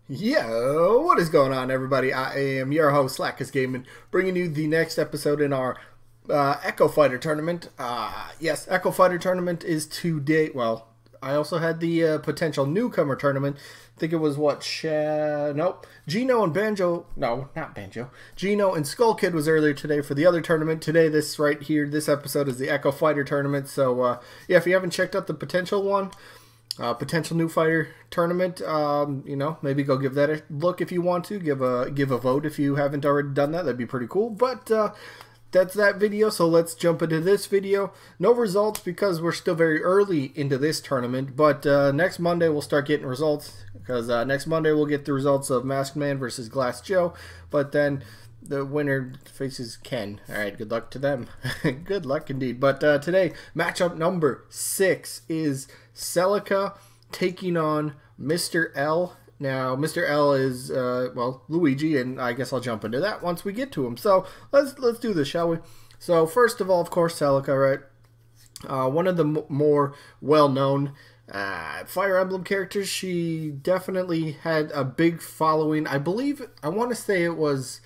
Yo, what is going on, everybody? I am your host, Slackerz Gaming, bringing you the next episode in our Echo Fighter tournament. Yes, Echo Fighter tournament is today. Well, I also had the potential newcomer tournament. I think it was nope. Gino and Banjo. No, not Banjo. Gino and Skull Kid was earlier today for the other tournament. Today, this right here, this episode is the Echo Fighter tournament. So, yeah, if you haven't checked out the potential one, potential new fighter tournament, maybe go give that a look if you want to. Give a vote if you haven't already done that. That'd be pretty cool. But that's that video, so let's jump into this video. No results because we're still very early into this tournament, but next Monday we'll start getting results, because next Monday we'll get the results of Masked Man versus Glass Joe, but then the winner faces Ken. Alright, good luck to them. Good luck indeed. But today, matchup number 6 is Celica taking on Mr.L. Now, Mr.L is, Luigi, and I guess I'll jump into that once we get to him. So, let's do this, shall we? So, first of all, of course, Celica, right? One of the more well-known Fire Emblem characters. She definitely had a big following. I want to say it was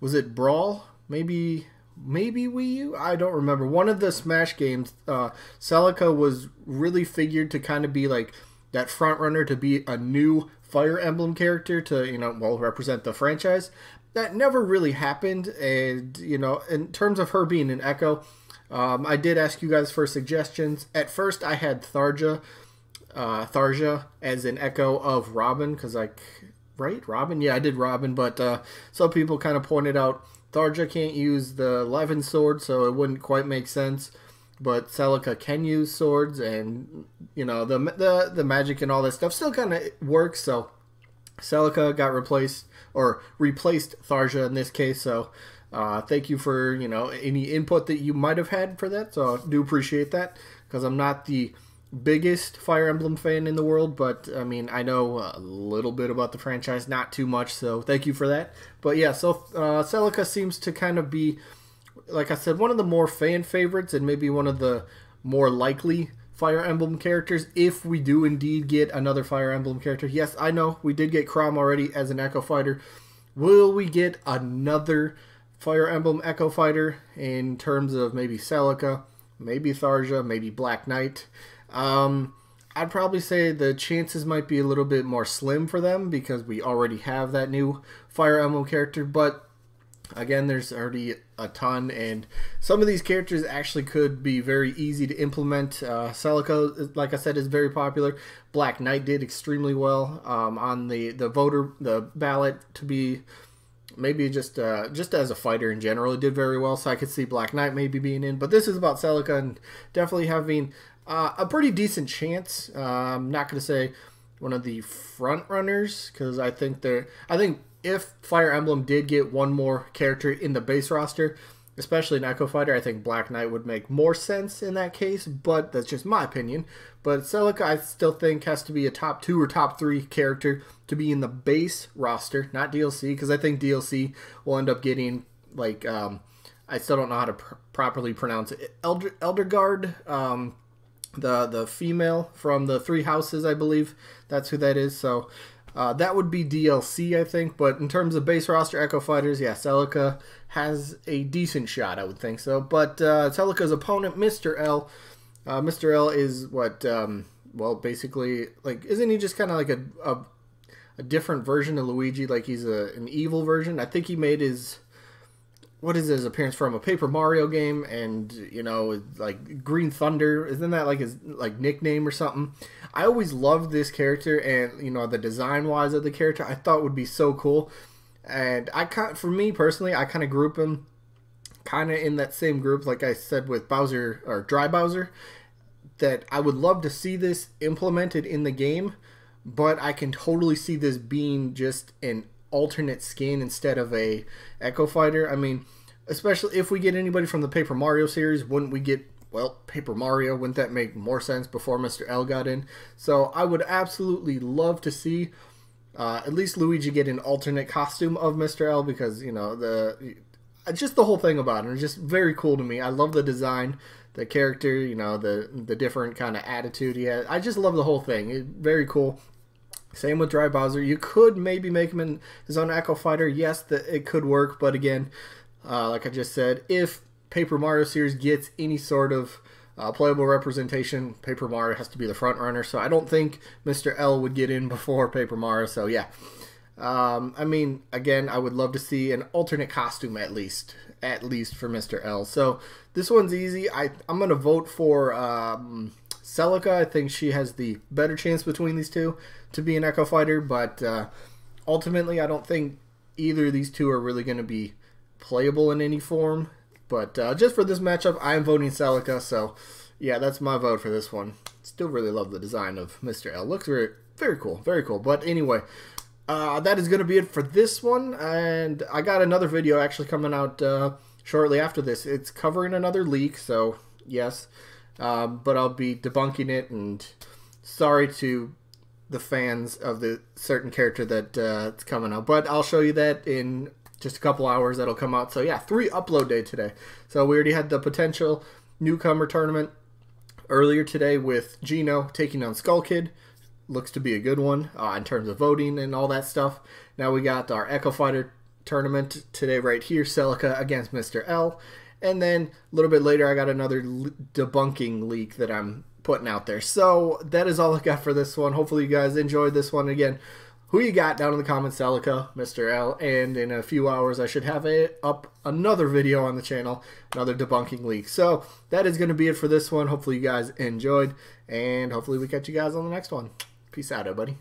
it Brawl? Maybe Wii U? I don't remember. One of the Smash games, Celica was really figured to kind of be like that front runner to be a new Fire Emblem character to, represent the franchise. That never really happened, and, in terms of her being an Echo, I did ask you guys for suggestions. At first, I had Tharja as an Echo of Robin, because, right? Robin? Yeah, I did Robin, but some people kind of pointed out Tharja can't use the Levin sword, so it wouldn't quite make sense. But Celica can use swords, and the magic and all that stuff still kind of works. So Celica got replaced Tharja in this case. So thank you for any input that you might have had for that. So I do appreciate that, because I'm not the biggest Fire Emblem fan in the world, but I mean, I know a little bit about the franchise, not too much, so thank you for that. But yeah, so Celica seems to kind of be, like I said, one of the more fan favorites, and maybe one of the more likely Fire Emblem characters if we do indeed get another Fire Emblem character. Yes, I know we did get Chrom already as an Echo Fighter. Will we get another Fire Emblem Echo Fighter in terms of maybe Celica, maybe Tharja, maybe Black Knight? I'd probably say the chances might be a little bit more slim for them, because we already have that new Fire Emblem character, but again, there's already a ton, and some of these characters actually could be very easy to implement. Celica, like I said, is very popular. Black Knight did extremely well on the ballot to be maybe just as a fighter in general. It did very well, so I could see Black Knight maybe being in. But this is about Celica, and definitely having a pretty decent chance. I'm not going to say one of the front runners, because I think if Fire Emblem did get one more character in the base roster, especially an Echo Fighter, I think Black Knight would make more sense in that case, but that's just my opinion. But Celica, I still think, has to be a top 2 or top 3 character to be in the base roster, not DLC, because I think DLC will end up getting, I still don't know how to properly pronounce it, Elderguard, the female from the 3 houses, I believe. That's who that is, so that would be DLC, I think. But in terms of base roster Echo Fighters, yeah, Celica has a decent shot, I would think so. But Celica's opponent, Mr.L. Mr.L is what, basically, isn't he just kind of like a different version of Luigi? Like, he's an evil version. I think he made his appearance from a Paper Mario game, and like Green Thunder, isn't that like his nickname or something? I always loved this character, and the design wise of the character I thought would be so cool. And for me personally, I kind of group him kind of in that same group, like I said with Bowser or Dry Bowser, that I would love to see this implemented in the game, but I can totally see this being just an alternate skin instead of a Echo Fighter. I mean, especially if we get anybody from the Paper Mario series, wouldn't we get, Paper Mario? Wouldn't that make more sense before Mr.L got in? So I would absolutely love to see at least Luigi get an alternate costume of Mr.L, because just the whole thing about it is just very cool to me. I love the design, the character, the different kind of attitude he has. I just love the whole thing. Very cool. Same with Dry Bowser. You could maybe make him in his own Echo Fighter. Yes, it could work, but again, like I just said, if Paper Mario series gets any sort of playable representation, Paper Mario has to be the front runner. So I don't think Mr. L would get in before Paper Mario. So yeah, I mean, again, I would love to see an alternate costume at least for Mr. L. So this one's easy. I'm gonna vote for Celica. I think she has the better chance between these two to be an Echo Fighter, but ultimately, I don't think either of these two are really going to be playable in any form. But just for this matchup, I am voting Celica. So yeah, that's my vote for this one. Still really love the design of Mr. L. Looks very, very cool, very cool. But anyway, that is going to be it for this one. And I got another video actually coming out shortly after this. It's covering another leak, so yes. But I'll be debunking it, and sorry to the fans of the certain character that it's coming out. But I'll show you that in just a couple hours. That'll come out. So yeah, 3 upload day today. So we already had the potential newcomer tournament earlier today with Gino taking on Skull Kid. Looks to be a good one in terms of voting and all that stuff. Now we got our Echo Fighter tournament today right here, Celica against Mr. L. And then a little bit later, I got another debunking leak that I'm putting out there. So that is all I got for this one. Hopefully you guys enjoyed this one. Again, who you got down in the comments, Celica, Mr. L. And in a few hours, I should have up another video on the channel, another debunking leak. So that is going to be it for this one. Hopefully you guys enjoyed, and hopefully we catch you guys on the next one. Peace out, everybody.